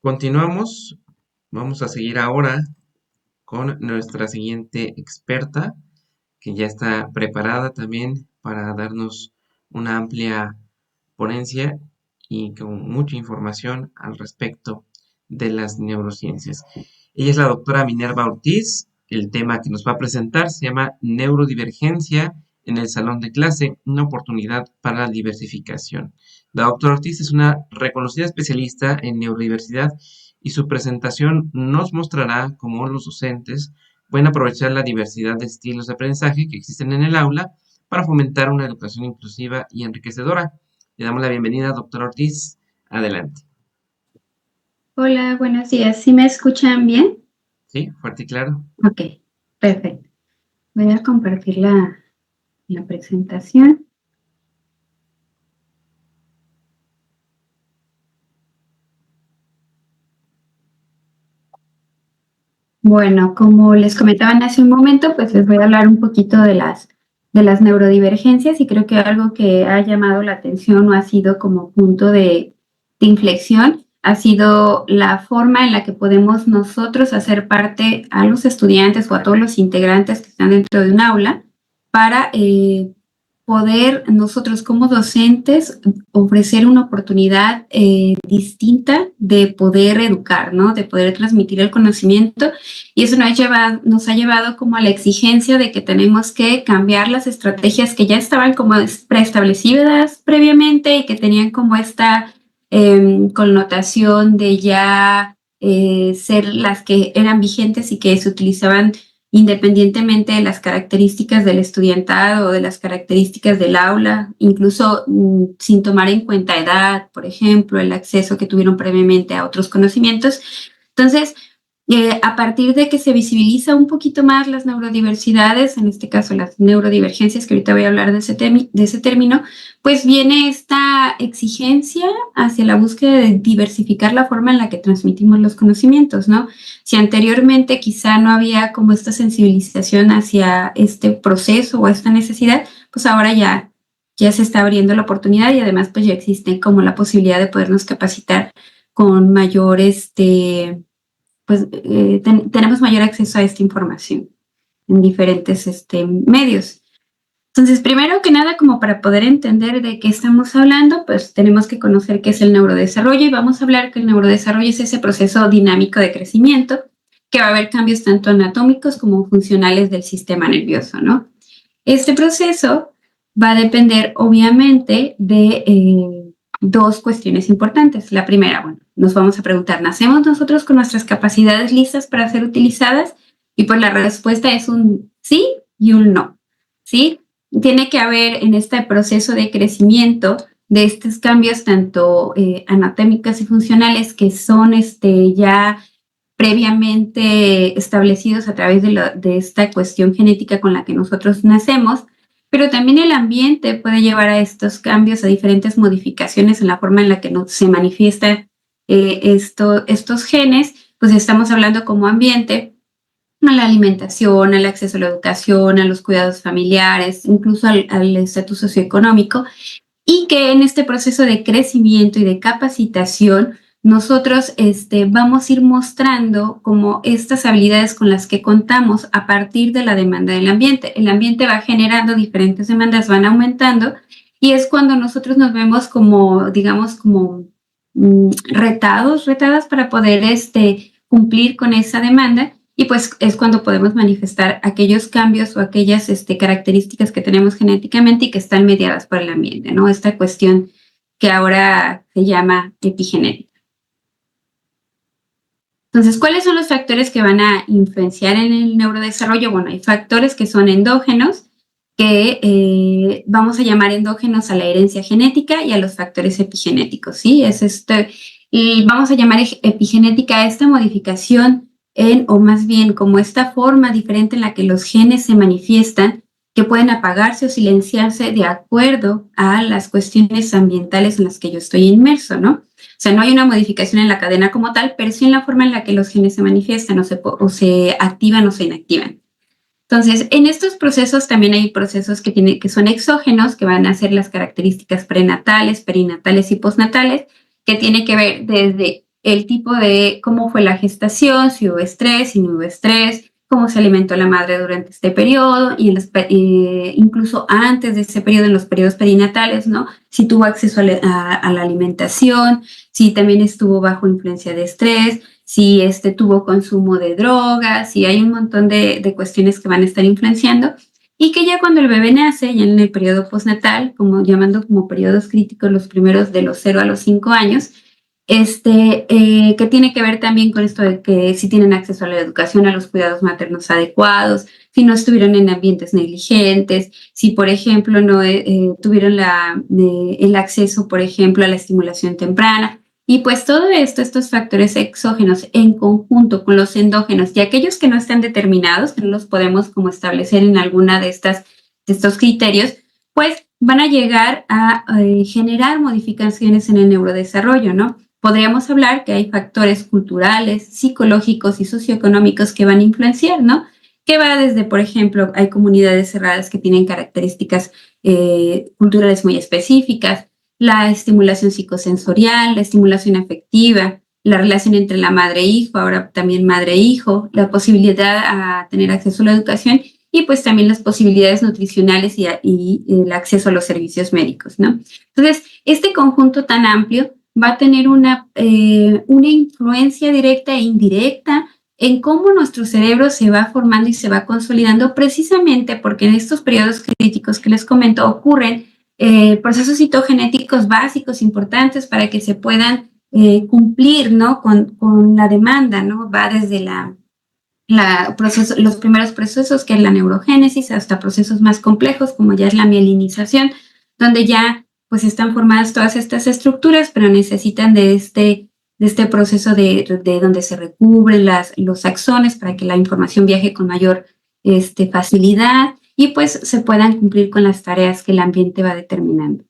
Continuamos, vamos a seguir ahora con nuestra siguiente experta, que ya está preparada también para darnos una amplia ponencia y con mucha información al respecto de las neurociencias. Ella es la doctora Minerva Ortiz. El tema que nos va a presentar se llama Neurodivergencia en el salón de clase, una oportunidad para la diversificación. La doctora Ortiz es una reconocida especialista en neurodiversidad y su presentación nos mostrará cómo los docentes pueden aprovechar la diversidad de estilos de aprendizaje que existen en el aula para fomentar una educación inclusiva y enriquecedora. Le damos la bienvenida, doctora Ortiz. Adelante. Hola, buenos días. ¿Sí me escuchan bien? Sí, fuerte y claro. Ok, perfecto. Voy a compartir la presentación. Bueno, como les comentaban hace un momento, pues les voy a hablar un poquito de las neurodivergencias, y creo que algo que ha llamado la atención o ha sido como punto de inflexión ha sido la forma en la que podemos nosotros hacer parte a los estudiantes o a todos los integrantes que están dentro de un aula para poder nosotros como docentes ofrecer una oportunidad distinta de poder educar, ¿no? De poder transmitir el conocimiento, y eso nos ha llevado como a la exigencia de que tenemos que cambiar las estrategias que ya estaban como preestablecidas previamente y que tenían como esta connotación de ya ser las que eran vigentes y que se utilizaban independientemente de las características del estudiantado o de las características del aula, incluso sin tomar en cuenta edad, por ejemplo, el acceso que tuvieron previamente a otros conocimientos. Entonces, a partir de que se visibiliza un poquito más las neurodiversidades, en este caso las neurodivergencias, que ahorita voy a hablar de ese término, pues viene esta exigencia hacia la búsqueda de diversificar la forma en la que transmitimos los conocimientos, ¿no? Si anteriormente quizá no había como esta sensibilización hacia este proceso o esta necesidad, pues ahora ya se está abriendo la oportunidad, y además pues ya existe como la posibilidad de podernos capacitar con mayor pues tenemos mayor acceso a esta información en diferentes medios. Entonces, primero que nada, como para poder entender de qué estamos hablando, pues tenemos que conocer qué es el neurodesarrollo, y vamos a hablar que el neurodesarrollo es ese proceso dinámico de crecimiento que va a haber cambios tanto anatómicos como funcionales del sistema nervioso, ¿no? Este proceso va a depender, obviamente, de dos cuestiones importantes. La primera, bueno, nos vamos a preguntar, ¿nacemos nosotros con nuestras capacidades listas para ser utilizadas? Y pues la respuesta es un sí y un no, ¿sí? Tiene que haber en este proceso de crecimiento de estos cambios tanto anatómicos y funcionales que son ya previamente establecidos a través de esta cuestión genética con la que nosotros nacemos, pero también el ambiente puede llevar a estos cambios, a diferentes modificaciones en la forma en la que se manifiestan estos genes. Pues estamos hablando como ambiente a la alimentación, al acceso a la educación, a los cuidados familiares, incluso al estatus socioeconómico, y que en este proceso de crecimiento y de capacitación nosotros vamos a ir mostrando como estas habilidades con las que contamos a partir de la demanda del ambiente. El ambiente va generando diferentes demandas, van aumentando, y es cuando nosotros nos vemos como, digamos, como retadas para poder cumplir con esa demanda. Y pues es cuando podemos manifestar aquellos cambios o aquellas características que tenemos genéticamente y que están mediadas por el ambiente, ¿no? Esta cuestión que ahora se llama epigenética. Entonces, ¿cuáles son los factores que van a influenciar en el neurodesarrollo? Bueno, hay factores que son endógenos, que vamos a llamar endógenos a la herencia genética, y a los factores epigenéticos, ¿sí? Y vamos a llamar epigenética a esta modificación o más bien como esta forma diferente en la que los genes se manifiestan, que pueden apagarse o silenciarse de acuerdo a las cuestiones ambientales en las que yo estoy inmerso, ¿no? O sea, no hay una modificación en la cadena como tal, pero sí en la forma en la que los genes se manifiestan o se activan o se inactivan. Entonces, en estos procesos también hay procesos que son exógenos, que van a ser las características prenatales, perinatales y postnatales, que tiene que ver desde el tipo de cómo fue la gestación, si hubo estrés, si no hubo estrés, cómo se alimentó la madre durante este periodo y incluso antes de ese periodo, en los periodos perinatales, ¿no? Si tuvo acceso a la alimentación, si también estuvo bajo influencia de estrés, si tuvo consumo de drogas, si hay un montón de cuestiones que van a estar influenciando y que ya cuando el bebé nace, ya en el periodo postnatal, como llamando como periodos críticos los primeros de los 0 a los 5 años, que tiene que ver también con esto de que si tienen acceso a la educación, a los cuidados maternos adecuados, si no estuvieron en ambientes negligentes, si por ejemplo no tuvieron el acceso, por ejemplo, a la estimulación temprana. Y pues todo esto, estos factores exógenos en conjunto con los endógenos y aquellos que no están determinados, que no los podemos como establecer en alguna de estos criterios, pues van a llegar a generar modificaciones en el neurodesarrollo, ¿no? Podríamos hablar que hay factores culturales, psicológicos y socioeconómicos que van a influenciar, ¿no? Que va desde, por ejemplo, hay comunidades cerradas que tienen características culturales muy específicas, la estimulación psicosensorial, la estimulación afectiva, la relación entre la madre e hijo, ahora también madre e hijo, la posibilidad a tener acceso a la educación y pues también las posibilidades nutricionales y el acceso a los servicios médicos, ¿no? Entonces, este conjunto tan amplio va a tener una influencia directa e indirecta en cómo nuestro cerebro se va formando y se va consolidando precisamente porque en estos periodos críticos que les comento ocurren procesos citogenéticos básicos importantes para que se puedan cumplir, ¿no? con la demanda, ¿no? Va desde los primeros procesos, que es la neurogénesis, hasta procesos más complejos, como ya es la mielinización, donde ya pues están formadas todas estas estructuras, pero necesitan de este proceso de donde se recubren los axones para que la información viaje con mayor facilidad y pues se puedan cumplir con las tareas que el ambiente va determinando.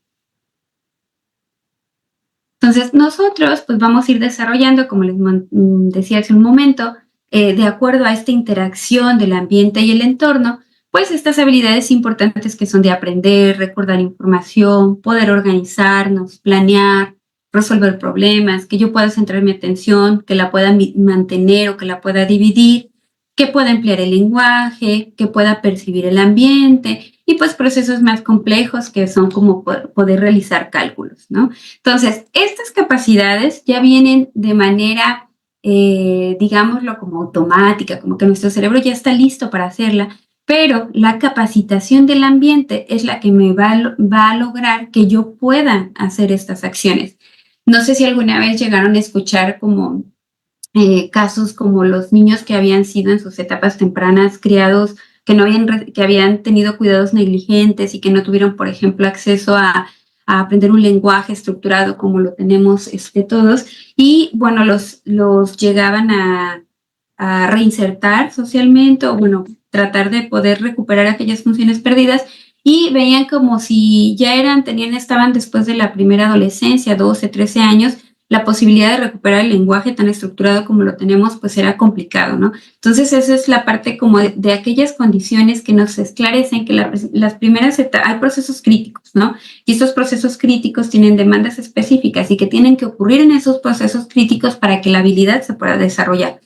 Entonces, nosotros pues vamos a ir desarrollando, como les decía hace un momento, de acuerdo a esta interacción del ambiente y el entorno, pues estas habilidades importantes que son de aprender, recordar información, poder organizarnos, planear, resolver problemas, que yo pueda centrar mi atención, que la pueda mantener o que la pueda dividir, que pueda emplear el lenguaje, que pueda percibir el ambiente y pues procesos más complejos que son como poder realizar cálculos, ¿no? Entonces, estas capacidades ya vienen de manera, digámoslo, como automática, como que nuestro cerebro ya está listo para hacerla, pero la capacitación del ambiente es la que me va a lograr que yo pueda hacer estas acciones. No sé si alguna vez llegaron a escuchar como casos como los niños que habían sido en sus etapas tempranas criados, que habían tenido cuidados negligentes y que no tuvieron, por ejemplo, acceso a aprender un lenguaje estructurado como lo tenemos todos, y bueno, los llegaban a reinsertar socialmente o bueno, tratar de poder recuperar aquellas funciones perdidas y veían como si ya estaban después de la primera adolescencia, 12, 13 años, la posibilidad de recuperar el lenguaje tan estructurado como lo tenemos, pues era complicado, ¿no? Entonces, esa es la parte como de aquellas condiciones que nos esclarecen que las primeras etapas, hay procesos críticos, ¿no? Y estos procesos críticos tienen demandas específicas y que tienen que ocurrir en esos procesos críticos para que la habilidad se pueda desarrollar.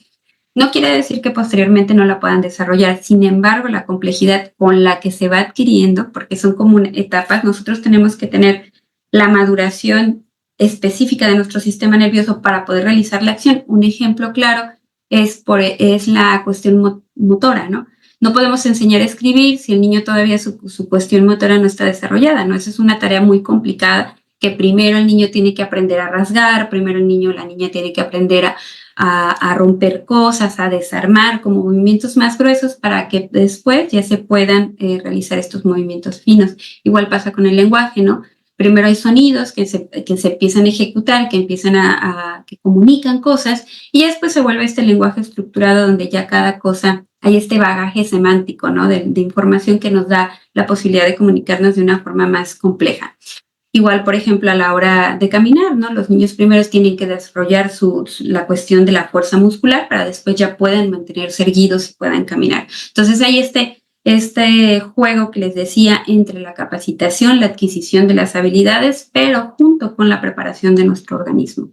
No quiere decir que posteriormente no la puedan desarrollar, sin embargo, la complejidad con la que se va adquiriendo, porque son como etapas, nosotros tenemos que tener la maduración específica de nuestro sistema nervioso para poder realizar la acción. Un ejemplo claro es la cuestión motora, ¿no? No podemos enseñar a escribir si el niño todavía su cuestión motora no está desarrollada, ¿no? Esa es una tarea muy complicada que primero el niño tiene que aprender a rasgar, primero el niño o la niña tiene que aprender a romper cosas, a desarmar como movimientos más gruesos para que después ya se puedan realizar estos movimientos finos. Igual pasa con el lenguaje, ¿no? Primero hay sonidos que se empiezan a ejecutar, que empiezan que comunican cosas, y después se vuelve este lenguaje estructurado donde ya cada cosa, hay este bagaje semántico, ¿no? De información que nos da la posibilidad de comunicarnos de una forma más compleja. Igual, por ejemplo, a la hora de caminar, ¿no? Los niños primeros tienen que desarrollar la cuestión de la fuerza muscular para después ya puedan mantenerse erguidos y puedan caminar. Entonces hay este juego que les decía entre la capacitación, la adquisición de las habilidades, pero junto con la preparación de nuestro organismo.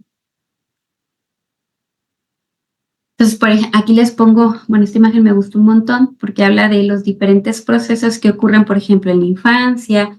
Entonces, aquí les pongo, bueno, esta imagen me gustó un montón porque habla de los diferentes procesos que ocurren, por ejemplo, en la infancia,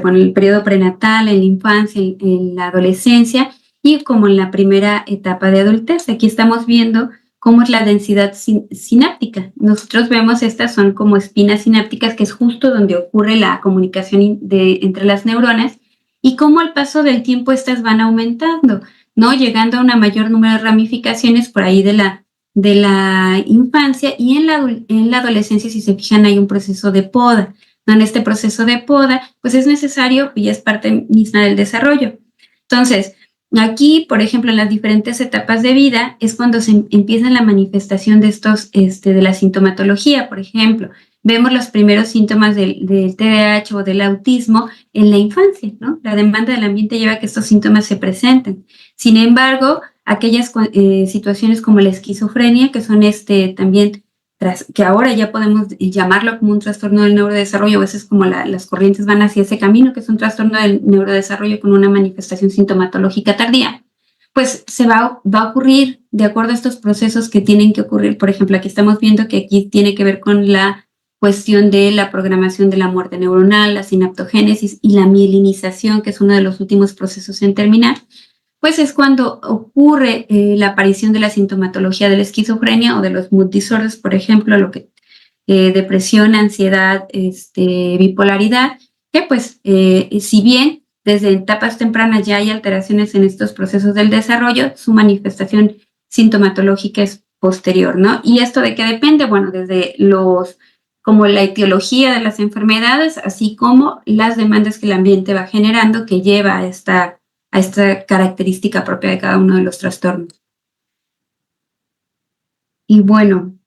bueno, en el periodo prenatal, en la infancia, en la adolescencia y como en la primera etapa de adultez. Aquí estamos viendo cómo es la densidad sináptica. Nosotros vemos estas son como espinas sinápticas, que es justo donde ocurre la comunicación entre las neuronas, y cómo al paso del tiempo estas van aumentando, ¿no? Llegando a una mayor número de ramificaciones por ahí de la infancia, y en la adolescencia, si se fijan, hay un proceso de poda. ¿No? En este proceso de poda, pues es necesario y es parte misma del desarrollo. Entonces, aquí, por ejemplo, en las diferentes etapas de vida es cuando se empieza la manifestación de estos, de la sintomatología. Por ejemplo, vemos los primeros síntomas del TDAH o del autismo en la infancia, ¿no? La demanda del ambiente lleva a que estos síntomas se presenten. Sin embargo, aquellas situaciones como la esquizofrenia, que son también, que ahora ya podemos llamarlo como un trastorno del neurodesarrollo, a veces como las corrientes van hacia ese camino, que es un trastorno del neurodesarrollo con una manifestación sintomatológica tardía, pues se va a ocurrir de acuerdo a estos procesos que tienen que ocurrir. Por ejemplo, aquí estamos viendo que aquí tiene que ver con la cuestión de la programación de la muerte neuronal, la sinaptogénesis y la mielinización, que es uno de los últimos procesos en terminar. Pues es cuando ocurre la aparición de la sintomatología de la esquizofrenia o de los mood disorders, por ejemplo, depresión, ansiedad, bipolaridad, que pues si bien desde etapas tempranas ya hay alteraciones en estos procesos del desarrollo, su manifestación sintomatológica es posterior, ¿no? ¿Y esto de qué depende? Bueno, desde como la etiología de las enfermedades, así como las demandas que el ambiente va generando, que lleva a esta característica propia de cada uno de los trastornos. Y bueno,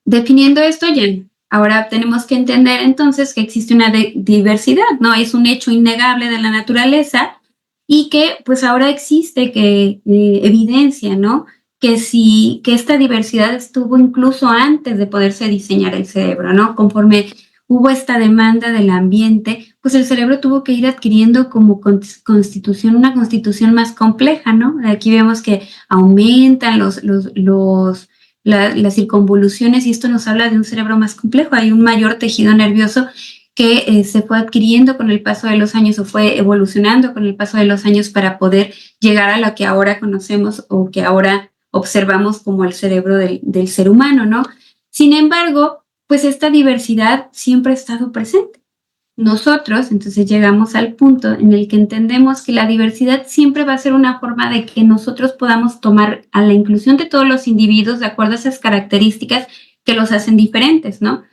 definiendo esto ya, ahora tenemos que entender entonces que existe una diversidad, ¿no? Es un hecho innegable de la naturaleza y que pues ahora existe evidencia, ¿no? Que esta diversidad estuvo incluso antes de poderse diseñar el cerebro, ¿no? Conforme hubo esta demanda del ambiente, pues el cerebro tuvo que ir adquiriendo como una constitución más compleja, ¿no? Aquí vemos que aumentan las circunvoluciones, y esto nos habla de un cerebro más complejo. Hay un mayor tejido nervioso que se fue adquiriendo con el paso de los años o fue evolucionando con el paso de los años para poder llegar a lo que ahora conocemos o que ahora observamos como el cerebro del ser humano, ¿no? Sin embargo, pues esta diversidad siempre ha estado presente. Nosotros, entonces, llegamos al punto en el que entendemos que la diversidad siempre va a ser una forma de que nosotros podamos tomar a la inclusión de todos los individuos de acuerdo a esas características que los hacen diferentes, ¿no?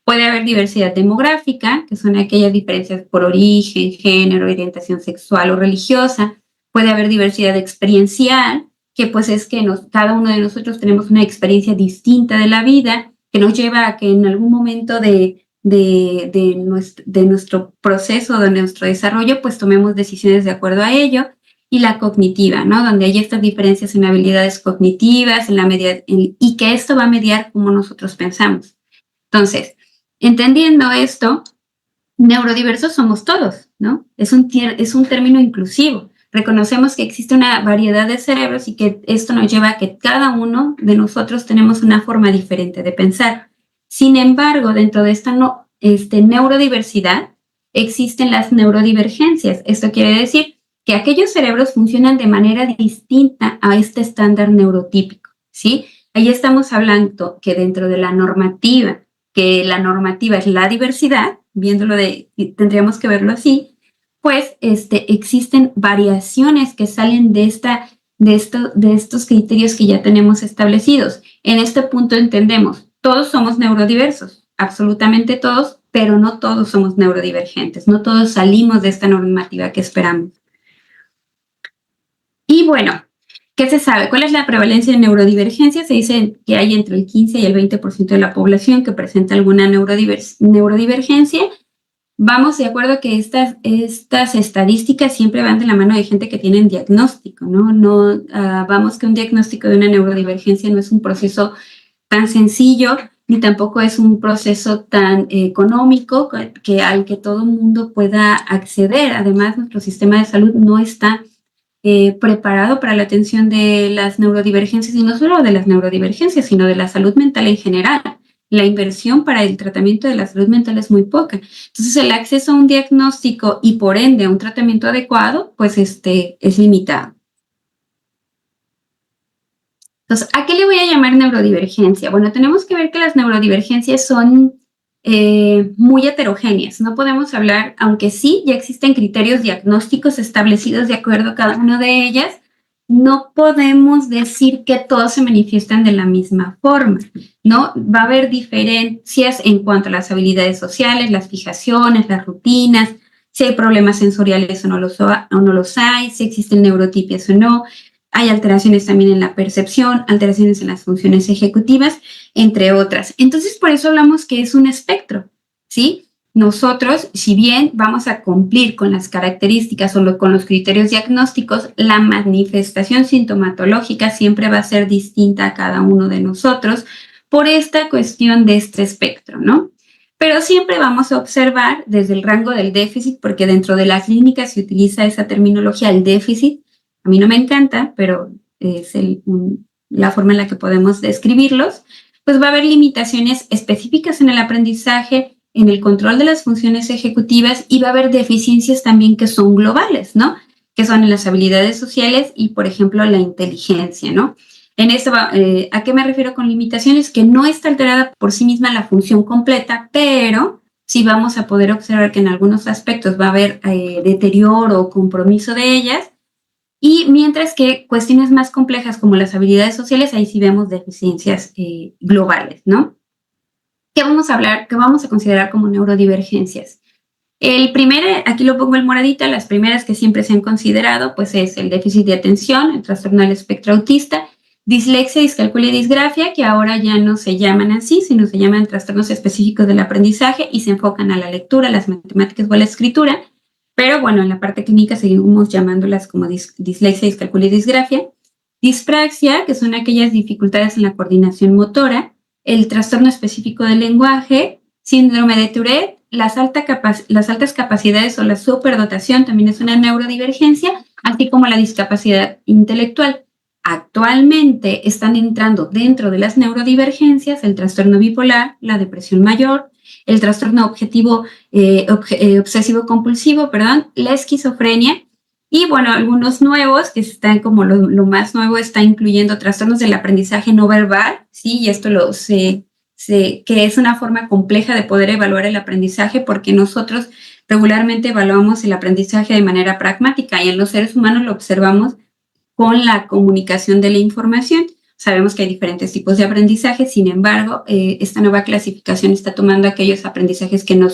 Puede haber diversidad demográfica, que son aquellas diferencias por origen, género, orientación sexual o religiosa. Puede haber diversidad experiencial, que pues es que cada uno de nosotros tenemos una experiencia distinta de la vida, que nos lleva a que en algún momento de nuestro proceso, de nuestro desarrollo, pues tomemos decisiones de acuerdo a ello. Y la cognitiva, ¿no? Donde hay estas diferencias en habilidades cognitivas, y que esto va a mediar cómo nosotros pensamos. Entonces, entendiendo esto, neurodiversos somos todos, ¿no? Es un término inclusivo. Reconocemos que existe una variedad de cerebros y que esto nos lleva a que cada uno de nosotros tenemos una forma diferente de pensar. Sin embargo, dentro de esta neurodiversidad existen las neurodivergencias. Esto quiere decir que aquellos cerebros funcionan de manera distinta a este estándar neurotípico, ¿sí? Ahí estamos hablando que dentro de la normativa, que la normativa es la diversidad, tendríamos que verlo así, pues existen variaciones que salen de estos criterios que ya tenemos establecidos. En este punto entendemos, todos somos neurodiversos, absolutamente todos, pero no todos somos neurodivergentes, no todos salimos de esta normativa que esperamos. Y bueno, ¿qué se sabe? ¿Cuál es la prevalencia de neurodivergencia? Se dice que hay entre el 15 y el 20% de la población que presenta alguna neurodivergencia. Vamos de acuerdo que estas estadísticas siempre van de la mano de gente que tiene diagnóstico, ¿no? Vamos que un diagnóstico de una neurodivergencia no es un proceso tan sencillo, ni tampoco es un proceso tan económico al que todo el mundo pueda acceder. Además, nuestro sistema de salud no está preparado para la atención de las neurodivergencias, y no solo de las neurodivergencias, sino de la salud mental en general. La inversión para el tratamiento de la salud mental es muy poca. Entonces, el acceso a un diagnóstico y por ende a un tratamiento adecuado, pues es limitado. Entonces, ¿a qué le voy a llamar neurodivergencia? Bueno, tenemos que ver que las neurodivergencias son muy heterogéneas. No podemos hablar, aunque sí, ya existen criterios diagnósticos establecidos de acuerdo a cada una de ellas, no podemos decir que todos se manifiestan de la misma forma, ¿no? Va a haber diferencias en cuanto a las habilidades sociales, las fijaciones, las rutinas, si hay problemas sensoriales o no los hay, si existen neurotipias o no. Hay alteraciones también en la percepción, alteraciones en las funciones ejecutivas, entre otras. Entonces, por eso hablamos que es un espectro, ¿sí? Nosotros, si bien vamos a cumplir con las características o con los criterios diagnósticos, la manifestación sintomatológica siempre va a ser distinta a cada uno de nosotros por esta cuestión de este espectro, ¿no? Pero siempre vamos a observar desde el rango del déficit, porque dentro de la clínica se utiliza esa terminología, el déficit. A mí no me encanta, pero es la forma en la que podemos describirlos. Pues va a haber limitaciones específicas en el aprendizaje, en el control de las funciones ejecutivas, y va a haber deficiencias también que son globales, ¿no? Que son en las habilidades sociales y, por ejemplo, la inteligencia, ¿no? En esto, ¿a qué me refiero con limitaciones? Que no está alterada por sí misma la función completa, pero sí vamos a poder observar que en algunos aspectos va a haber deterioro o compromiso de ellas. Y mientras que cuestiones más complejas como las habilidades sociales, ahí sí vemos deficiencias globales, ¿no? ¿Qué vamos a hablar? ¿Qué vamos a considerar como neurodivergencias? El primero, aquí lo pongo en moradita, las primeras que siempre se han considerado, pues es el déficit de atención, el trastorno del espectro autista, dislexia, discalculia y disgrafia, que ahora ya no se llaman así, sino se llaman trastornos específicos del aprendizaje y se enfocan a la lectura, las matemáticas o a la escritura. Pero bueno, en la parte clínica seguimos llamándolas como dislexia, discalculia y disgrafia. Dispraxia, que son aquellas dificultades en la coordinación motora. El trastorno específico del lenguaje. Síndrome de Tourette. Las altas capacidades o la superdotación también es una neurodivergencia, así como la discapacidad intelectual. Actualmente están entrando dentro de las neurodivergencias el trastorno bipolar, la depresión mayor, el trastorno obsesivo-compulsivo, la esquizofrenia, y bueno, algunos nuevos que están como lo más nuevo está incluyendo trastornos del aprendizaje no verbal, ¿sí? Y esto que es una forma compleja de poder evaluar el aprendizaje, porque nosotros regularmente evaluamos el aprendizaje de manera pragmática y en los seres humanos lo observamos con la comunicación de la información. Sabemos que hay diferentes tipos de aprendizaje, sin embargo, esta nueva clasificación está tomando aquellos aprendizajes que no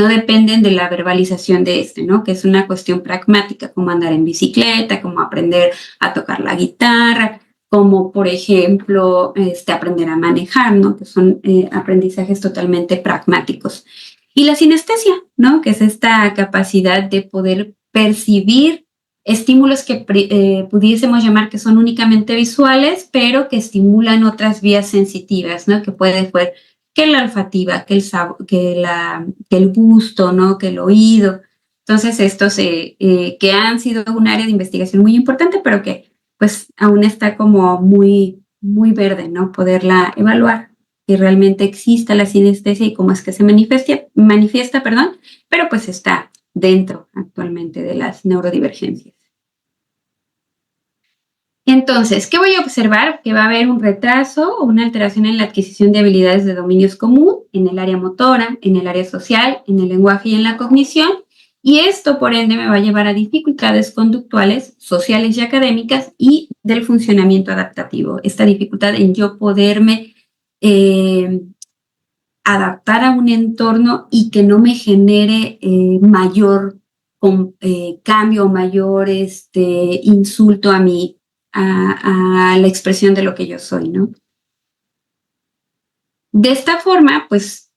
dependen de la verbalización de ¿no? Que es una cuestión pragmática, como andar en bicicleta, como aprender a tocar la guitarra, como por ejemplo aprender a manejar, ¿no? Que son aprendizajes totalmente pragmáticos. Y la sinestesia, ¿no? Que es esta capacidad de poder percibir estímulos que pudiésemos llamar que son únicamente visuales, pero que estimulan otras vías sensitivas, ¿no? Que puede ser que la olfativa, que el gusto, ¿no? Que el oído. Entonces, estos que han sido un área de investigación muy importante, pero que pues aún está como muy, muy verde, ¿no? Poderla evaluar, que realmente exista la sinestesia y cómo es que se manifiesta, pero pues está dentro actualmente de las neurodivergencias. Entonces, ¿qué voy a observar? Que va a haber un retraso o una alteración en la adquisición de habilidades de dominios común en el área motora, en el área social, en el lenguaje y en la cognición, y esto por ende me va a llevar a dificultades conductuales, sociales y académicas y del funcionamiento adaptativo. Esta dificultad en yo poderme adaptar a un entorno y que no me genere mayor cambio, mayor insulto a la expresión de lo que yo soy, ¿no? De esta forma, pues,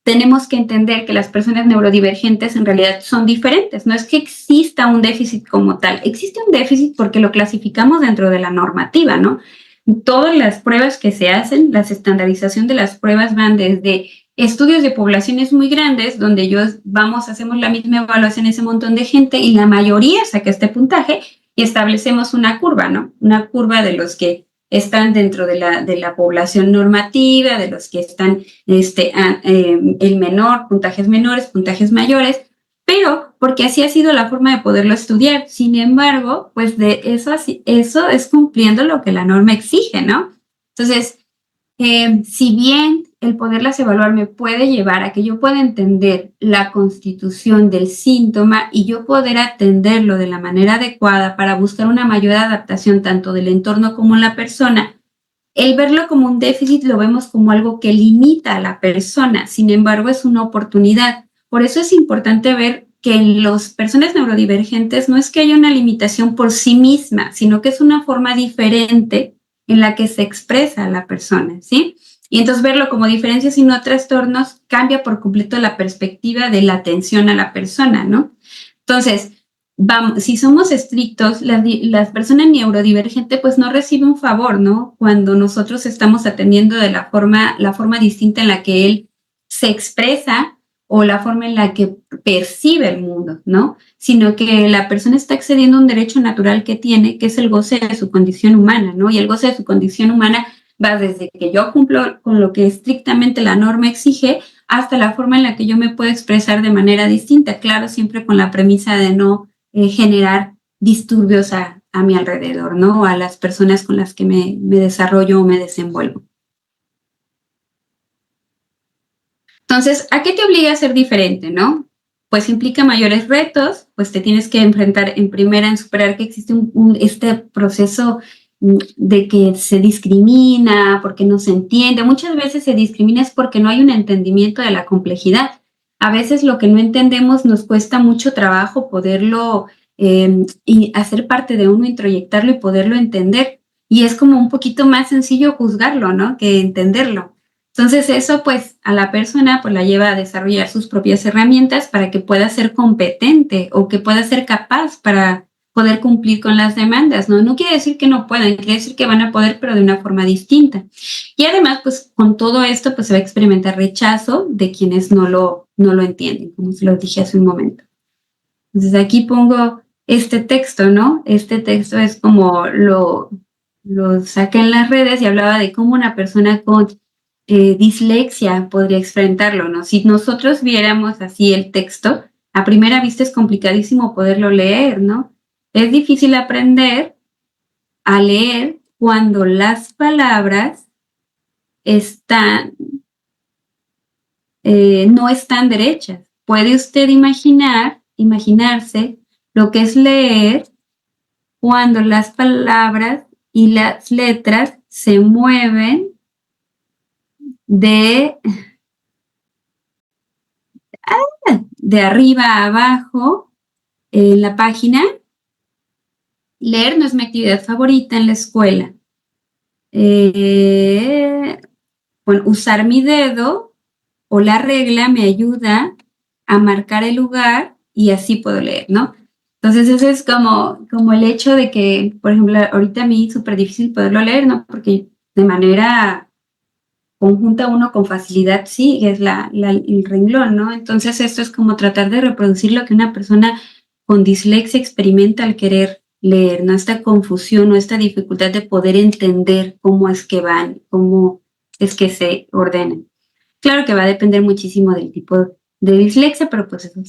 tenemos que entender que las personas neurodivergentes en realidad son diferentes. No es que exista un déficit como tal. Existe un déficit porque lo clasificamos dentro de la normativa, ¿no? todas las pruebas que se hacen, la estandarización de las pruebas van desde estudios de poblaciones muy grandes, donde hacemos la misma evaluación a ese montón de gente y la mayoría saca este puntaje y establecemos una curva, ¿no? Una curva de los que están dentro de la población normativa, de los que están el menor, puntajes menores, puntajes mayores, pero porque así ha sido la forma de poderlo estudiar. Sin embargo, pues de eso es cumpliendo lo que la norma exige, ¿no? Entonces, si bien el poderlas evaluar me puede llevar a que yo pueda entender la constitución del síntoma y yo poder atenderlo de la manera adecuada para buscar una mayor adaptación tanto del entorno como en la persona, el verlo como un déficit lo vemos como algo que limita a la persona, sin embargo es una oportunidad. Por eso es importante ver que en las personas neurodivergentes no es que haya una limitación por sí misma, sino que es una forma diferente en la que se expresa a la persona, ¿sí? Y entonces verlo como diferencias y no trastornos cambia por completo la perspectiva de la atención a la persona, ¿no? Entonces, si somos estrictos, las personas neurodivergentes pues no reciben un favor, ¿no? Cuando nosotros estamos atendiendo de la forma distinta en la que él se expresa o la forma en la que percibe el mundo, ¿no? Sino que la persona está accediendo a un derecho natural que tiene, que es el goce de su condición humana, ¿no? Y el goce de su condición humana va desde que yo cumplo con lo que estrictamente la norma exige hasta la forma en la que yo me puedo expresar de manera distinta, claro, siempre con la premisa de no generar disturbios a mi alrededor, ¿no? A las personas con las que me desarrollo o me desenvuelvo. Entonces, ¿a qué te obliga a ser diferente, no? Pues implica mayores retos, pues te tienes que enfrentar en primera en superar que existe este proceso de que se discrimina, porque no se entiende. Muchas veces se discrimina es porque no hay un entendimiento de la complejidad. A veces lo que no entendemos nos cuesta mucho trabajo poderlo y hacer parte de uno, introyectarlo y poderlo entender. Y es como un poquito más sencillo juzgarlo, ¿no? Que entenderlo. Entonces eso pues a la persona pues la lleva a desarrollar sus propias herramientas para que pueda ser competente o que pueda ser capaz para poder cumplir con las demandas, ¿no? No quiere decir que no puedan, quiere decir que van a poder, pero de una forma distinta. Y además, pues con todo esto, pues se va a experimentar rechazo de quienes no lo entienden, como se lo dije hace un momento. Entonces aquí pongo este texto, ¿no? Este texto es como lo saqué en las redes y hablaba de cómo una persona con dislexia podría experimentarlo, ¿no? Si nosotros viéramos así el texto, a primera vista es complicadísimo poderlo leer, ¿no? Es difícil aprender a leer cuando las palabras no están derechas. ¿Puede usted imaginarse lo que es leer cuando las palabras y las letras se mueven de arriba a abajo en la página? Leer no es mi actividad favorita en la escuela. Bueno, usar mi dedo o la regla me ayuda a marcar el lugar y así puedo leer, ¿no? Entonces eso es como el hecho de que, por ejemplo, ahorita a mí es súper difícil poderlo leer, ¿no? Porque de manera conjunta uno con facilidad sigue el renglón, ¿no? Entonces esto es como tratar de reproducir lo que una persona con dislexia experimenta al querer leer, ¿no? Esta confusión, ¿no? Esta dificultad de poder entender cómo es que van, cómo es que se ordenan. Claro que va a depender muchísimo del tipo de dislexia, pero pues eso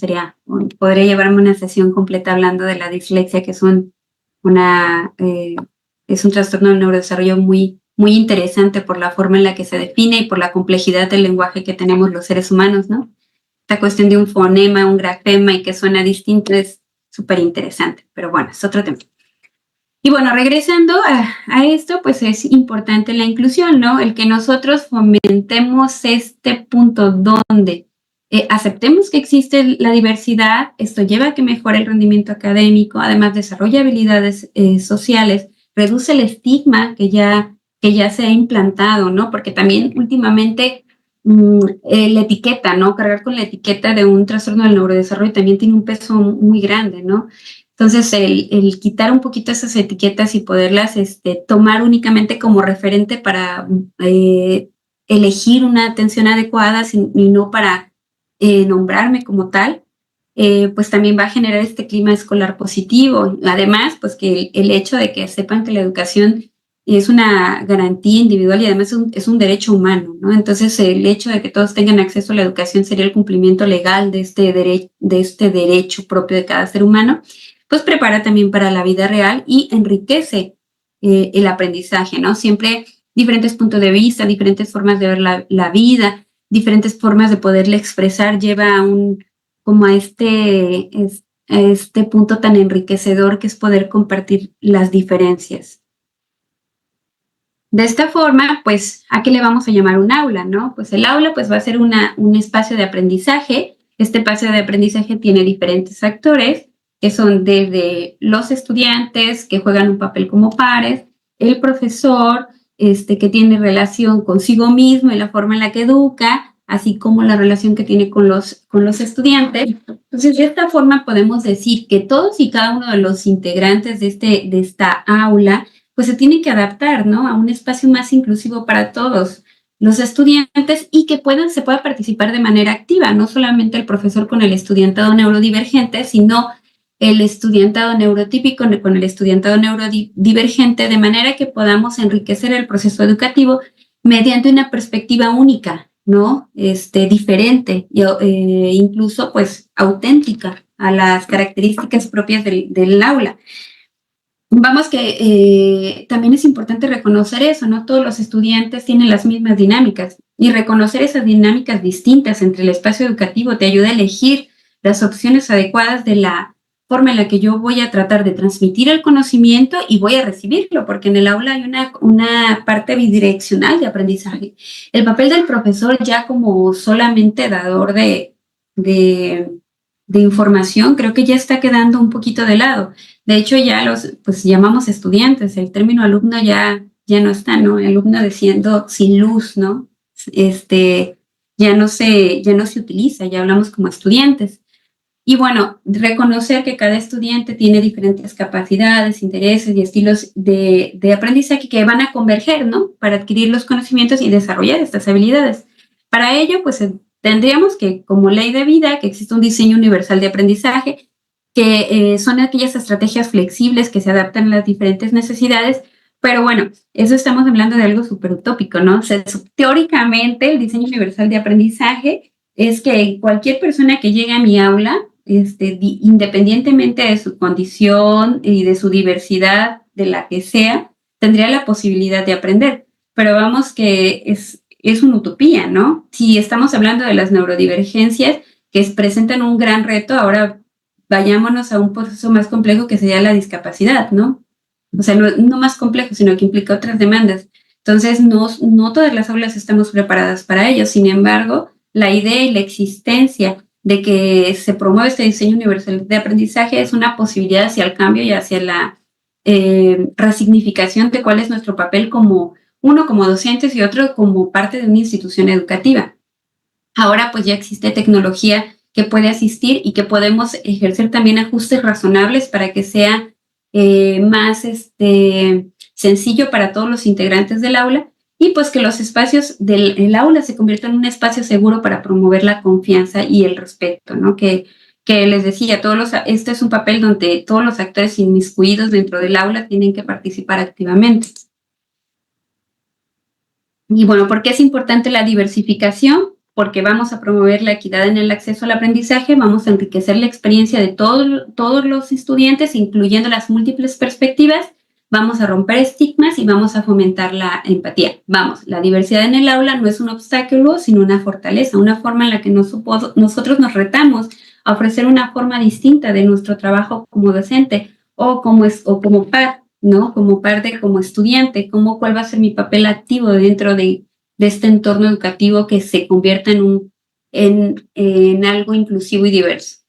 podría llevarme una sesión completa hablando de la dislexia, que es un trastorno del neurodesarrollo muy, muy interesante por la forma en la que se define y por la complejidad del lenguaje que tenemos los seres humanos, ¿no? Esta cuestión de un fonema, un grafema y que suena distinto es súper interesante, pero bueno, es otro tema. Y bueno, regresando a esto, pues es importante la inclusión, ¿no? El que nosotros fomentemos este punto donde aceptemos que existe la diversidad, esto lleva a que mejore el rendimiento académico, además desarrolla habilidades sociales, reduce el estigma que ya se ha implantado, ¿no? Porque también últimamente la etiqueta, ¿no? Cargar con la etiqueta de un trastorno del neurodesarrollo también tiene un peso muy grande, ¿no? Entonces, el quitar un poquito esas etiquetas y poderlas tomar únicamente como referente para elegir una atención adecuada y no para nombrarme como tal, pues también va a generar este clima escolar positivo. Además, pues que el hecho de que sepan que la educación es una garantía individual y además es un derecho humano, ¿no? Entonces, el hecho de que todos tengan acceso a la educación sería el cumplimiento legal de este derecho propio de cada ser humano, pues prepara también para la vida real y enriquece el aprendizaje, ¿no? Siempre diferentes puntos de vista, diferentes formas de ver la vida, diferentes formas de poderle expresar, lleva a como a este punto tan enriquecedor que es poder compartir las diferencias. De esta forma, pues, ¿a qué le vamos a llamar un aula, no? Pues el aula pues, va a ser un espacio de aprendizaje. Este espacio de aprendizaje tiene diferentes actores, que son desde los estudiantes, que juegan un papel como pares, el profesor, que tiene relación consigo mismo y la forma en la que educa, así como la relación que tiene con los estudiantes. Entonces, de esta forma podemos decir que todos y cada uno de los integrantes de esta aula pues se tiene que adaptar, ¿no? A un espacio más inclusivo para todos los estudiantes y que se pueda participar de manera activa, no solamente el profesor con el estudiantado neurodivergente, sino el estudiantado neurotípico con el estudiantado neurodivergente, de manera que podamos enriquecer el proceso educativo mediante una perspectiva única, ¿no? Diferente, incluso pues auténtica a las características propias del aula. Vamos que también es importante reconocer eso, no todos los estudiantes tienen las mismas dinámicas y reconocer esas dinámicas distintas entre el espacio educativo te ayuda a elegir las opciones adecuadas de la forma en la que yo voy a tratar de transmitir el conocimiento y voy a recibirlo, porque en el aula hay una parte bidireccional de aprendizaje. El papel del profesor ya como solamente dador de, de información creo que ya está quedando un poquito de lado. De hecho, ya pues llamamos estudiantes, el término alumno ya no está, ¿no? El alumno diciendo sin luz, ¿no? Ya no se utiliza, ya hablamos como estudiantes. Y bueno, reconocer que cada estudiante tiene diferentes capacidades, intereses y estilos de aprendizaje que van a converger, ¿no? Para adquirir los conocimientos y desarrollar estas habilidades. Para ello, pues tendríamos que, como ley de vida, que existe un diseño universal de aprendizaje, que son aquellas estrategias flexibles que se adaptan a las diferentes necesidades, pero bueno, eso estamos hablando de algo súper utópico, ¿no? O sea, teóricamente, el diseño universal de aprendizaje es que cualquier persona que llegue a mi aula, independientemente de su condición y de su diversidad, de la que sea, tendría la posibilidad de aprender. Pero vamos que es una utopía, ¿no? Si estamos hablando de las neurodivergencias que presentan un gran reto, ahora vayámonos a un proceso más complejo que sería la discapacidad, ¿no? O sea, no más complejo, sino que implica otras demandas. Entonces, no todas las aulas estamos preparadas para ello. Sin embargo, la idea y la existencia de que se promueve este diseño universal de aprendizaje es una posibilidad hacia el cambio y hacia la resignificación de cuál es nuestro papel como uno como docentes y otro como parte de una institución educativa. Ahora pues ya existe tecnología que puede asistir y que podemos ejercer también ajustes razonables para que sea más sencillo para todos los integrantes del aula y pues que los espacios del aula se conviertan en un espacio seguro para promover la confianza y el respeto, ¿no? Que les decía, este es un papel donde todos los actores inmiscuidos dentro del aula tienen que participar activamente. Y bueno, ¿por qué es importante la diversificación? Porque vamos a promover la equidad en el acceso al aprendizaje, vamos a enriquecer la experiencia de todos los estudiantes, incluyendo las múltiples perspectivas, vamos a romper estigmas y vamos a fomentar la empatía. Vamos, la diversidad en el aula no es un obstáculo, sino una fortaleza, una forma en la que nosotros nos retamos a ofrecer una forma distinta de nuestro trabajo como docente o como par, ¿no? Como parte, como estudiante, cuál va a ser mi papel activo dentro de este entorno educativo que se convierta en algo inclusivo y diverso.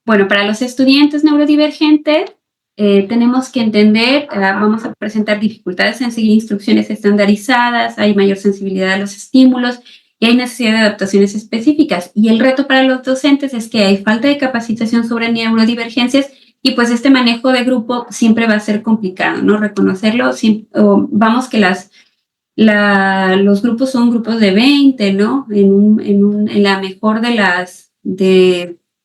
Bueno, para los estudiantes neurodivergentes, tenemos que entender, vamos a presentar dificultades en seguir instrucciones estandarizadas, hay mayor sensibilidad a los estímulos y hay necesidad de adaptaciones específicas. Y el reto para los docentes es que hay falta de capacitación sobre neurodivergencias y pues este manejo de grupo siempre va a ser complicado, ¿no? Reconocerlo, vamos que los grupos son grupos de 20, ¿no? En la mejor de las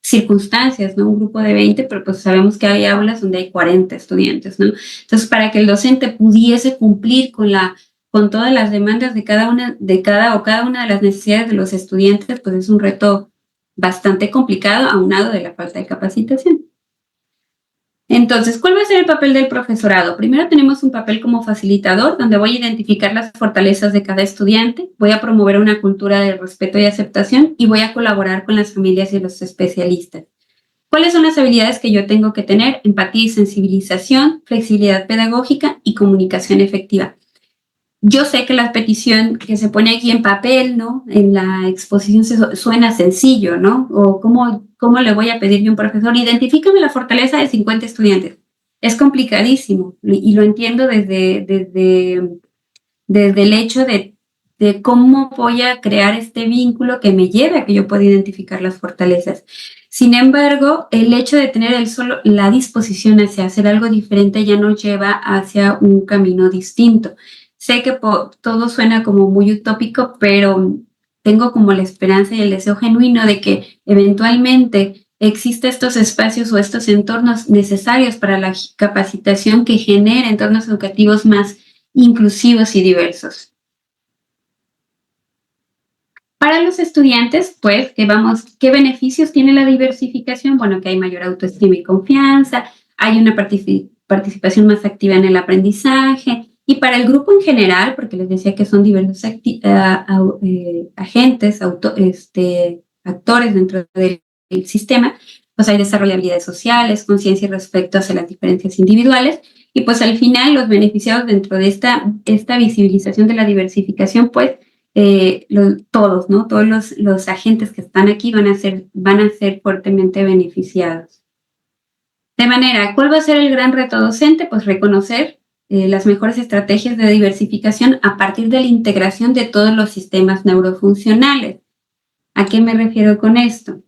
circunstancias, ¿no? Un grupo de 20, pero pues sabemos que hay aulas donde hay 40 estudiantes, ¿no? Entonces, para que el docente pudiese cumplir con todas las demandas de cada una de las necesidades de los estudiantes, pues es un reto bastante complicado, aunado de la falta de capacitación. Entonces, ¿cuál va a ser el papel del profesorado? Primero tenemos un papel como facilitador, donde voy a identificar las fortalezas de cada estudiante, voy a promover una cultura de respeto y aceptación y voy a colaborar con las familias y los especialistas. ¿Cuáles son las habilidades que yo tengo que tener? Empatía y sensibilización, flexibilidad pedagógica y comunicación efectiva. Yo sé que la petición que se pone aquí en papel, ¿no? En la exposición suena sencillo, ¿no? O ¿cómo le voy a pedir yo a un profesor? Identifícame la fortaleza de 50 estudiantes. Es complicadísimo y lo entiendo desde el hecho de cómo voy a crear este vínculo que me lleve a que yo pueda identificar las fortalezas. Sin embargo, el hecho de tener la disposición hacia hacer algo diferente ya nos lleva hacia un camino distinto. Sé que todo suena como muy utópico, pero tengo como la esperanza y el deseo genuino de que eventualmente existen estos espacios o estos entornos necesarios para la capacitación que genere entornos educativos más inclusivos y diversos. Para los estudiantes, pues, ¿qué beneficios tiene la diversificación? Bueno, que hay mayor autoestima y confianza, hay una participación más activa en el aprendizaje, y para el grupo en general, porque les decía que son diversos agentes, actores dentro del sistema, pues hay desarrollo de habilidades sociales, conciencia respecto hacia las diferencias individuales, y pues al final los beneficiados dentro de esta visibilización de la diversificación, pues, todos, ¿no? Todos los agentes que están aquí van a ser fuertemente beneficiados. De manera, ¿cuál va a ser el gran reto docente? Pues reconocer las mejores estrategias de diversificación a partir de la integración de todos los sistemas neurofuncionales. ¿A qué me refiero con esto?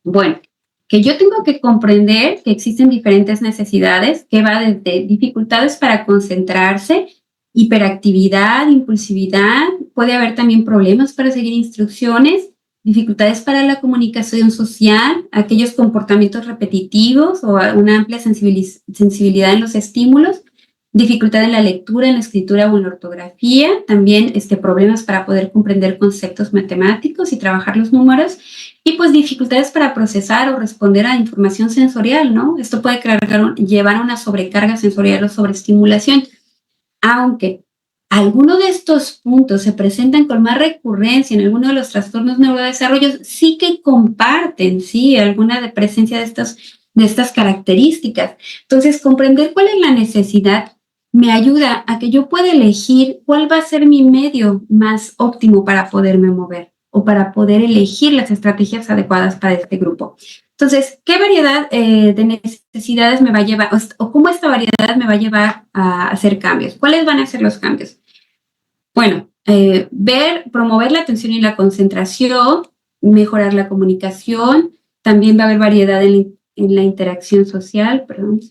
Bueno, que yo tengo que comprender que existen diferentes necesidades, que va desde dificultades para concentrarse, hiperactividad, impulsividad, puede haber también problemas para seguir instrucciones, dificultades para la comunicación social, aquellos comportamientos repetitivos o una amplia sensibilidad en los estímulos, dificultad en la lectura, en la escritura o en la ortografía, también problemas para poder comprender conceptos matemáticos y trabajar los números, y pues dificultades para procesar o responder a información sensorial, ¿no? Esto puede llevar a una sobrecarga sensorial o sobreestimulación, aunque algunos de estos puntos se presentan con más recurrencia en alguno de los trastornos neurodesarrollos, sí que comparten, sí, alguna de presencia de estas características. Entonces, comprender cuál es la necesidad me ayuda a que yo pueda elegir cuál va a ser mi medio más óptimo para poderme mover o para poder elegir las estrategias adecuadas para este grupo. Entonces, ¿qué variedad de necesidades me va a llevar o cómo esta variedad me va a llevar a hacer cambios? ¿Cuáles van a ser los cambios? Bueno, promover la atención y la concentración, mejorar la comunicación, también va a haber variedad en la interacción social, perdón.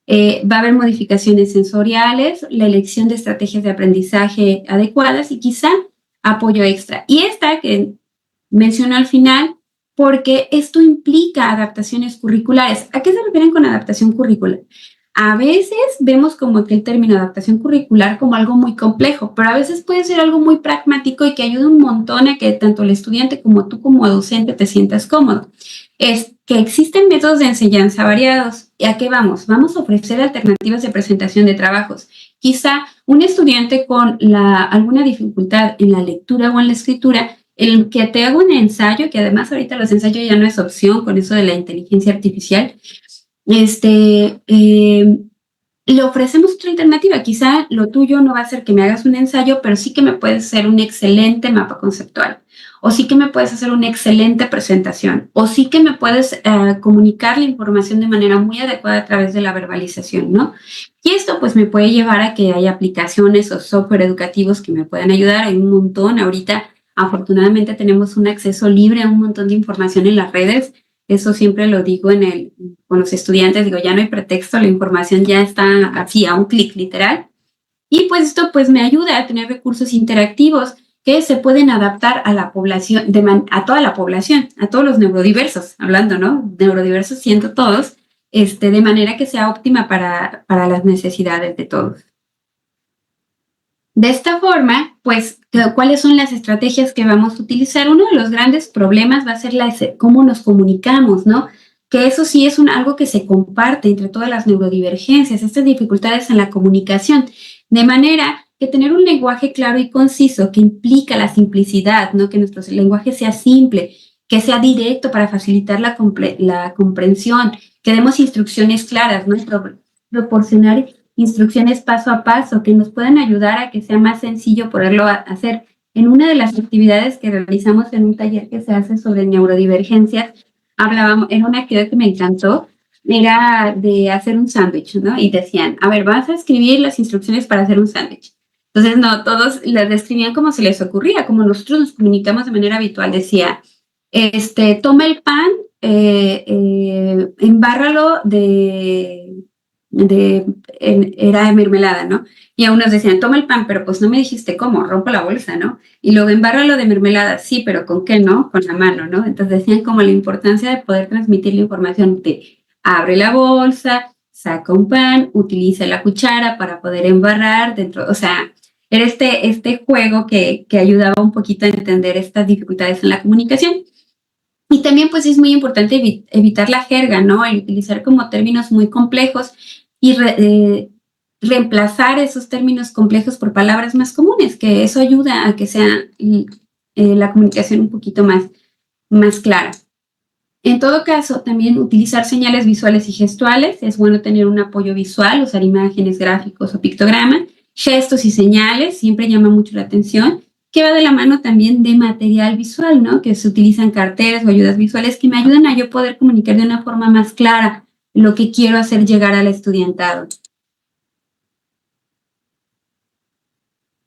Va a haber modificaciones sensoriales, la elección de estrategias de aprendizaje adecuadas y quizá apoyo extra. Y esta que menciono al final, porque esto implica adaptaciones curriculares. ¿A qué se refieren con adaptación curricular? A veces vemos como que el término adaptación curricular como algo muy complejo, pero a veces puede ser algo muy pragmático y que ayuda un montón a que tanto el estudiante como tú como docente te sientas cómodo. Es que existen métodos de enseñanza variados. ¿Y a qué vamos? Vamos a ofrecer alternativas de presentación de trabajos. Quizá un estudiante con alguna dificultad en la lectura o en la escritura, el que te haga un ensayo, que además ahorita los ensayos ya no es opción con eso de la inteligencia artificial, le ofrecemos otra alternativa. Quizá lo tuyo no va a ser que me hagas un ensayo, pero sí que me puede ser un excelente mapa conceptual. o sí que me puedes hacer una excelente presentación, o sí que me puedes comunicar la información de manera muy adecuada a través de la verbalización, ¿no? Y esto pues me puede llevar a que haya aplicaciones o software educativos que me puedan ayudar. Hay un montón. Ahorita, afortunadamente, tenemos un acceso libre a un montón de información en las redes. Eso siempre lo digo con los estudiantes. Digo, ya no hay pretexto, la información ya está así a un clic literal. Y pues esto pues me ayuda a tener recursos interactivos que se pueden adaptar a la población, a toda la población, a todos los neurodiversos, hablando, ¿no? Neurodiversos siendo todos, de manera que sea óptima para las necesidades de todos. De esta forma, pues, ¿cuáles son las estrategias que vamos a utilizar? Uno de los grandes problemas va a ser cómo nos comunicamos, ¿no? Que eso sí es algo que se comparte entre todas las neurodivergencias, estas dificultades en la comunicación, de manera que tener un lenguaje claro y conciso que implica la simplicidad, ¿no? Que nuestro lenguaje sea simple, que sea directo para facilitar la comprensión, que demos instrucciones claras, ¿no? Proporcionar instrucciones paso a paso que nos puedan ayudar a que sea más sencillo poderlo hacer. En una de las actividades que realizamos en un taller que se hace sobre neurodivergencias, hablábamos, en una actividad que me encantó, era de hacer un sándwich, ¿no? Y decían, a ver, vas a escribir las instrucciones para hacer un sándwich. Entonces, no, todos las describían como se les ocurría, como nosotros nos comunicamos de manera habitual. Decía, toma el pan, embárralo era de mermelada, ¿no? Y a unos decían, toma el pan, pero pues no me dijiste cómo, rompo la bolsa, ¿no? Y luego embárralo de mermelada, sí, pero ¿con qué no? Con la mano, ¿no? Entonces decían como la importancia de poder transmitir la información de abre la bolsa, saca un pan, utiliza la cuchara para poder embarrar dentro, o sea, era este juego que ayudaba un poquito a entender estas dificultades en la comunicación. Y también pues es muy importante evitar la jerga, ¿no? El utilizar como términos muy complejos y reemplazar esos términos complejos por palabras más comunes, que eso ayuda a que sea la comunicación un poquito más clara. En todo caso, también utilizar señales visuales y gestuales. Es bueno tener un apoyo visual, usar imágenes, gráficos o pictogramas. Gestos y señales siempre llama mucho la atención, que va de la mano también de material visual, ¿no? Que se utilizan carteles o ayudas visuales que me ayudan a yo poder comunicar de una forma más clara lo que quiero hacer llegar al estudiantado.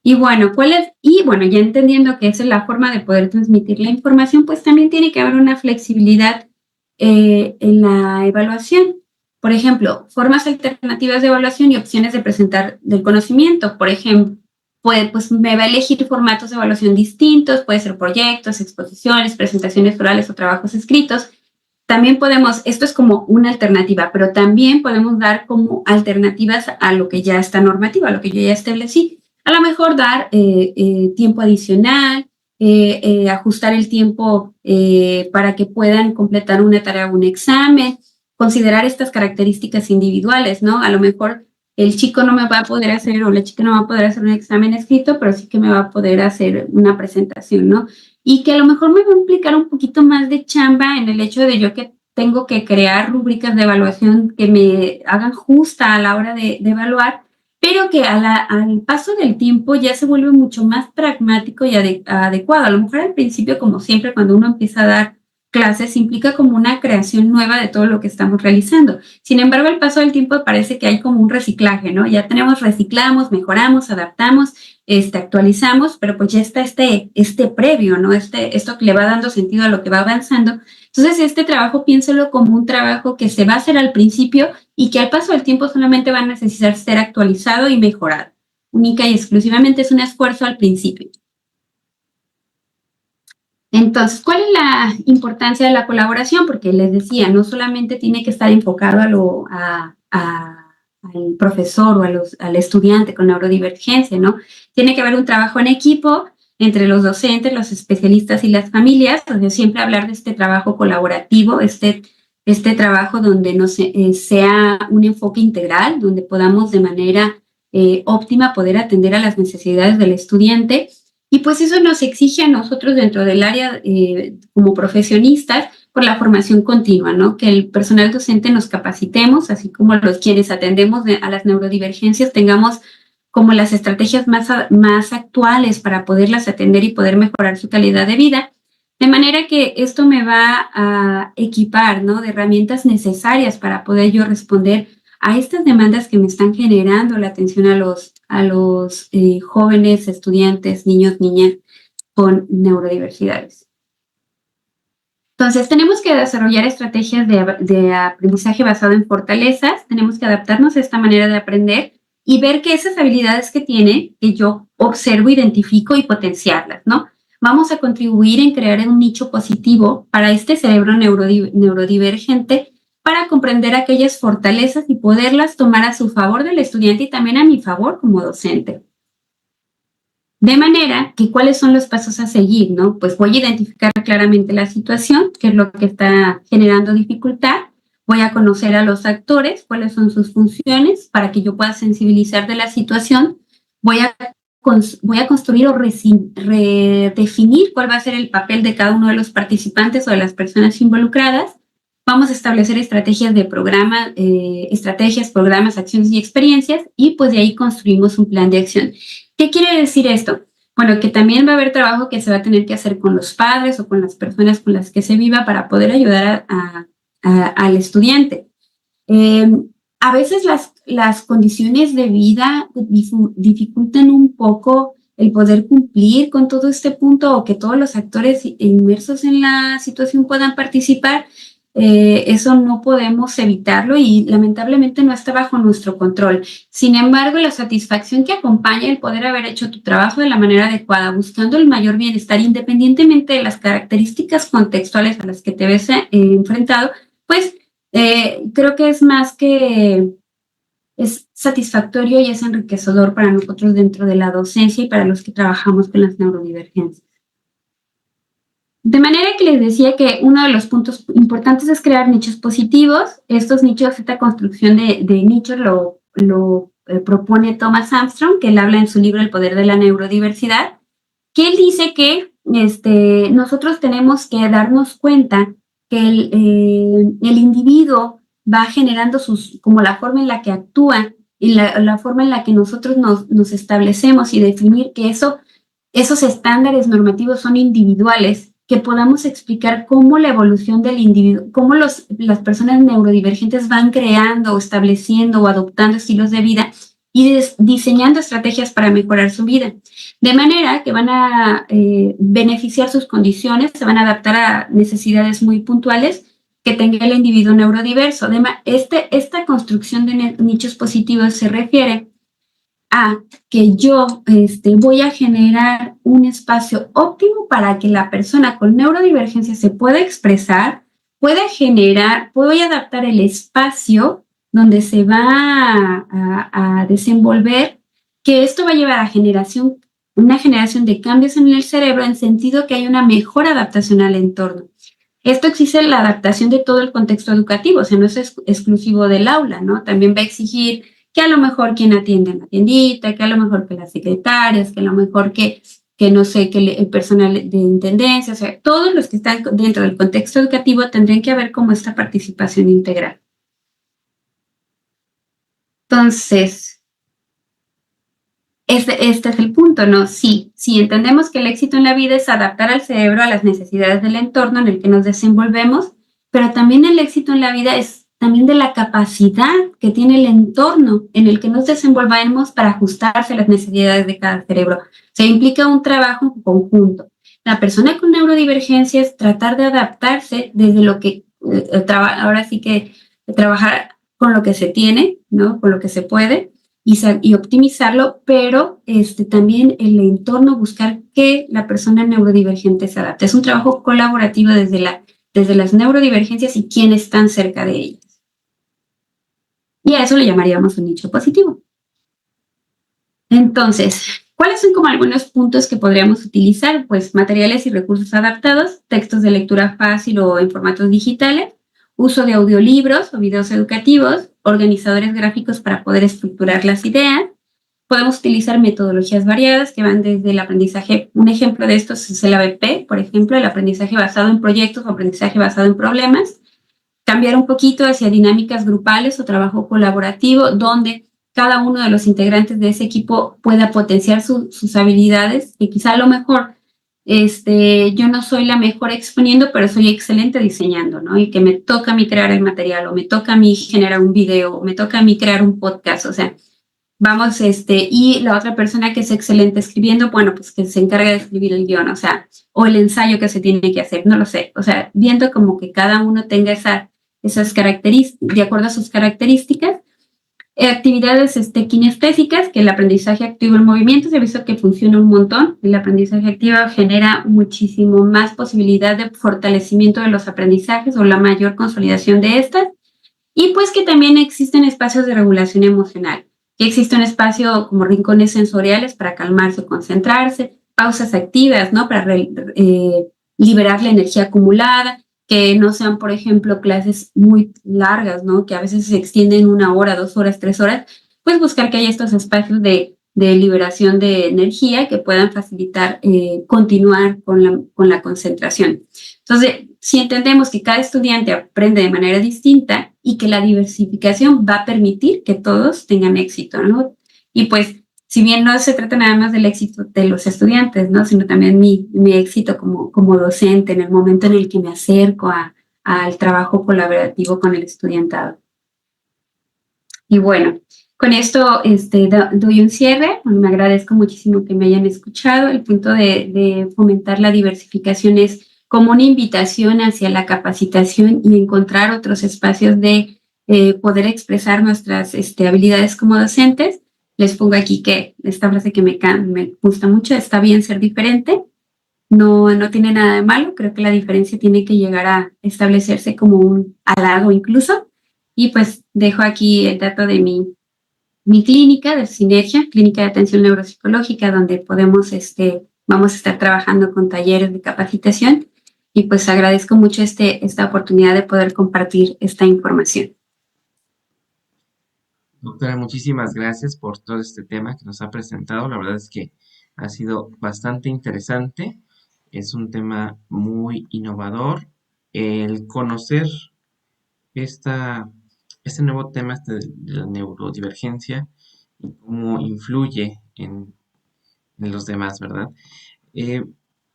Y bueno, ya entendiendo que esa es la forma de poder transmitir la información, pues también tiene que haber una flexibilidad en la evaluación. Por ejemplo, formas alternativas de evaluación y opciones de presentar del conocimiento. Por ejemplo, pues me va a elegir formatos de evaluación distintos, puede ser proyectos, exposiciones, presentaciones orales o trabajos escritos. También esto es como una alternativa, pero también podemos dar como alternativas a lo que ya está normativa, a lo que yo ya establecí. A lo mejor dar tiempo adicional, ajustar el tiempo para que puedan completar una tarea o un examen, considerar estas características individuales, ¿no? A lo mejor el chico no me va a poder hacer o la chica no va a poder hacer un examen escrito, pero sí que me va a poder hacer una presentación, ¿no? Y que a lo mejor me va a implicar un poquito más de chamba en el hecho de yo que tengo que crear rúbricas de evaluación que me hagan justa a la hora de evaluar, pero que al paso del tiempo ya se vuelve mucho más pragmático y adecuado. A lo mejor al principio, como siempre, cuando uno empieza a dar clases, implica como una creación nueva de todo lo que estamos realizando. Sin embargo, al paso del tiempo parece que hay como un reciclaje, ¿no? Ya reciclamos, mejoramos, adaptamos, actualizamos, pero pues ya está este previo, ¿no? Esto que le va dando sentido a lo que va avanzando. Entonces, este trabajo piénselo como un trabajo que se va a hacer al principio y que al paso del tiempo solamente va a necesitar ser actualizado y mejorado. Única y exclusivamente es un esfuerzo al principio. Entonces, ¿cuál es la importancia de la colaboración? Porque les decía, no solamente tiene que estar enfocado al profesor o al estudiante con neurodivergencia, ¿no? Tiene que haber un trabajo en equipo entre los docentes, los especialistas y las familias, donde siempre hablar de este trabajo colaborativo, este trabajo donde sea un enfoque integral, donde podamos de manera óptima poder atender a las necesidades del estudiante. Y pues eso nos exige a nosotros dentro del área como profesionistas por la formación continua, ¿no? Que el personal docente nos capacitemos, así como los quienes atendemos a las neurodivergencias tengamos como las estrategias más actuales para poderlas atender y poder mejorar su calidad de vida. De manera que esto me va a equipar, ¿no?, de herramientas necesarias para poder yo responder a estas demandas que me están generando la atención a los jóvenes, estudiantes, niños, niñas con neurodiversidades. Entonces, tenemos que desarrollar estrategias de aprendizaje basado en fortalezas, tenemos que adaptarnos a esta manera de aprender y ver que esas habilidades que tiene, que yo observo, identifico y potenciarlas, ¿no? Vamos a contribuir en crear un nicho positivo para este cerebro neurodivergente para comprender aquellas fortalezas y poderlas tomar a su favor del estudiante y también a mi favor como docente. De manera que, ¿cuáles son los pasos a seguir, no? Pues voy a identificar claramente la situación, qué es lo que está generando dificultad. Voy a conocer a los actores, cuáles son sus funciones, para que yo pueda sensibilizar de la situación. Voy a construir o redefinir cuál va a ser el papel de cada uno de los participantes o de las personas involucradas. Vamos a establecer estrategias de programa, programas, acciones y experiencias, y pues de ahí construimos un plan de acción. ¿Qué quiere decir esto? Bueno, que también va a haber trabajo que se va a tener que hacer con los padres o con las personas con las que se viva para poder ayudar al estudiante. A veces las condiciones de vida dificultan un poco el poder cumplir con todo este punto o que todos los actores inmersos en la situación puedan participar. Eso no podemos evitarlo y lamentablemente no está bajo nuestro control. Sin embargo, la satisfacción que acompaña el poder haber hecho tu trabajo de la manera adecuada, buscando el mayor bienestar, independientemente de las características contextuales a las que te ves enfrentado, pues creo que es más que es satisfactorio y es enriquecedor para nosotros dentro de la docencia y para los que trabajamos con las neurodivergencias. De manera que les decía que uno de los puntos importantes es crear nichos positivos. Estos nichos, esta construcción de nichos lo propone Thomas Armstrong, que él habla en su libro El poder de la neurodiversidad, que él dice que nosotros tenemos que darnos cuenta que el individuo va generando como la forma en la que actúa y la forma en la que nosotros nos establecemos y definir que esos estándares normativos son individuales, que podamos explicar cómo la evolución del individuo, cómo las personas neurodivergentes van creando o estableciendo o adoptando estilos de vida y diseñando estrategias para mejorar su vida. De manera que van a beneficiar sus condiciones, se van a adaptar a necesidades muy puntuales que tenga el individuo neurodiverso. Además, esta construcción de nichos positivos se refiere a que yo voy a generar un espacio óptimo para que la persona con neurodivergencia se pueda expresar, pueda generar, voy a adaptar el espacio donde se va a desenvolver, que esto va a llevar a una generación de cambios en el cerebro en sentido que hay una mejor adaptación al entorno. Esto exige la adaptación de todo el contexto educativo, o sea, no es exclusivo del aula, ¿no? También va a exigir que a lo mejor quien atiende en la tiendita, que a lo mejor que las secretarias, que a lo mejor que no sé, que el personal de intendencia, o sea, todos los que están dentro del contexto educativo tendrían que haber como esta participación integral. Entonces, este es el punto, ¿no? Sí, entendemos que el éxito en la vida es adaptar al cerebro a las necesidades del entorno en el que nos desenvolvemos, pero también el éxito en la vida es también de la capacidad que tiene el entorno en el que nos desenvolvemos para ajustarse a las necesidades de cada cerebro. Se implica un trabajo en conjunto. La persona con neurodivergencia es tratar de adaptarse desde lo que, ahora sí que trabajar con lo que se tiene, ¿no? Con lo que se puede y optimizarlo, pero también el entorno buscar que la persona neurodivergente se adapte. Es un trabajo colaborativo desde las neurodivergencias y quienes están cerca de ellas. Y a eso le llamaríamos un nicho positivo. Entonces, ¿cuáles son como algunos puntos que podríamos utilizar? Pues materiales y recursos adaptados, textos de lectura fácil o en formatos digitales, uso de audiolibros o videos educativos, organizadores gráficos para poder estructurar las ideas. Podemos utilizar metodologías variadas que van desde el aprendizaje. Un ejemplo de esto es el ABP, por ejemplo, el aprendizaje basado en proyectos o aprendizaje basado en problemas. Cambiar un poquito hacia dinámicas grupales o trabajo colaborativo, donde cada uno de los integrantes de ese equipo pueda potenciar sus habilidades, que quizá a lo mejor yo no soy la mejor exponiendo, pero soy excelente diseñando, ¿no? Y que me toca a mí crear el material, o me toca a mí generar un video, o me toca a mí crear un podcast, o sea, vamos, y la otra persona que es excelente escribiendo, bueno, pues que se encarga de escribir el guión, o sea, o el ensayo que se tiene que hacer, no lo sé, o sea, viendo como que cada uno tenga esas características, de acuerdo a sus características. Actividades kinestésicas, que el aprendizaje activo en movimiento, se ha visto que funciona un montón. El aprendizaje activo genera muchísimo más posibilidad de fortalecimiento de los aprendizajes o la mayor consolidación de estas. Y pues que también existen espacios de regulación emocional, que existe un espacio como rincones sensoriales para calmarse o concentrarse, pausas activas, ¿no? Para liberar la energía acumulada, que no sean, por ejemplo, clases muy largas, ¿no? Que a veces se extienden 1 hora, 2 horas, 3 horas, pues buscar que haya estos espacios de liberación de energía que puedan facilitar continuar con la concentración. Entonces, si entendemos que cada estudiante aprende de manera distinta y que la diversificación va a permitir que todos tengan éxito, ¿no? Y pues, si bien no se trata nada más del éxito de los estudiantes, ¿no? Sino también mi éxito como docente en el momento en el que me acerco al trabajo colaborativo con el estudiantado. Y bueno, con esto doy un cierre. Bueno, me agradezco muchísimo que me hayan escuchado. El punto de fomentar la diversificación es como una invitación hacia la capacitación y encontrar otros espacios de poder expresar nuestras habilidades como docentes. Les pongo aquí que esta frase que me gusta mucho: está bien ser diferente. No, no tiene nada de malo. Creo que la diferencia tiene que llegar a establecerse como un halago incluso. Y pues dejo aquí el dato de mi clínica de Sinergia, Clínica de Atención Neuropsicológica, donde vamos a estar trabajando con talleres de capacitación. Y pues agradezco mucho esta oportunidad de poder compartir esta información. Doctora, muchísimas gracias por todo este tema que nos ha presentado. La verdad es que ha sido bastante interesante. Es un tema muy innovador. El conocer esta, este nuevo tema de la neurodivergencia y cómo influye en los demás, ¿verdad? Eh,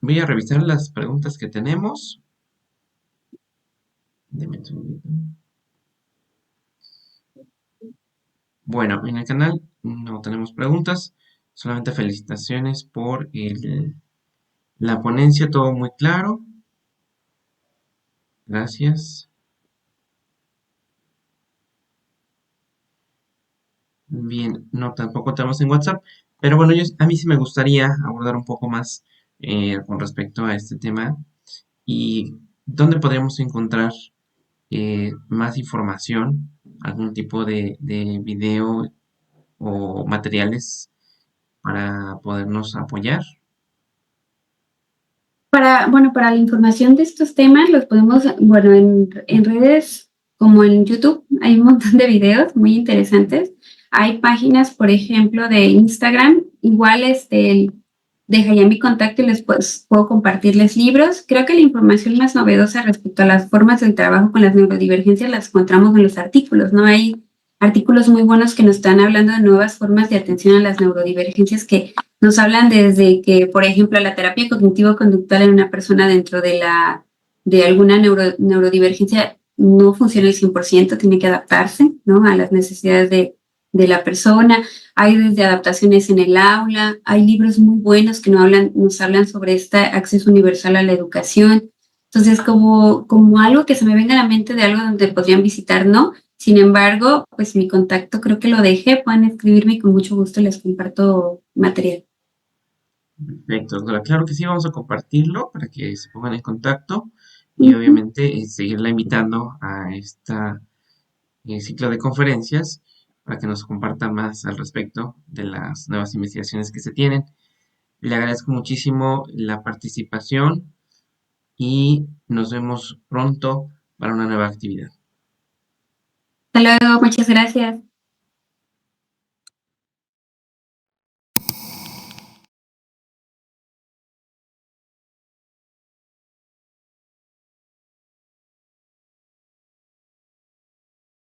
Voy a revisar las preguntas que tenemos. Deme un segundito. Bueno, en el canal no tenemos preguntas, solamente felicitaciones por la ponencia, todo muy claro. Gracias. Bien, no, tampoco tenemos en WhatsApp, pero bueno, a mí sí me gustaría abordar un poco más con respecto a este tema y dónde podríamos encontrar más información, algún tipo de video o materiales para podernos apoyar. Para la información de estos temas los podemos, bueno, en redes como en YouTube hay un montón de videos muy interesantes. Hay páginas, por ejemplo, de Instagram, igual dejaría mi contacto y les puedo compartirles libros. Creo que la información más novedosa respecto a las formas del trabajo con las neurodivergencias las encontramos en los artículos, ¿no? Hay artículos muy buenos que nos están hablando de nuevas formas de atención a las neurodivergencias que nos hablan desde que, por ejemplo, la terapia cognitivo-conductual en una persona dentro de alguna neurodivergencia no funciona al 100%, tiene que adaptarse, ¿no? A las necesidades de la persona. Hay desde adaptaciones en el aula, hay libros muy buenos que nos hablan sobre este acceso universal a la educación. Entonces, como algo que se me venga a la mente de algo donde podrían visitar, ¿no? Sin embargo, pues mi contacto creo que lo dejé, pueden escribirme y con mucho gusto les comparto material. Perfecto, doctora. Claro que sí, vamos a compartirlo para que se pongan en contacto y Ujú. obviamente seguirla invitando a esta ciclo de conferencias para que nos comparta más al respecto de las nuevas investigaciones que se tienen. Le agradezco muchísimo la participación y nos vemos pronto para una nueva actividad. Hasta luego, muchas gracias.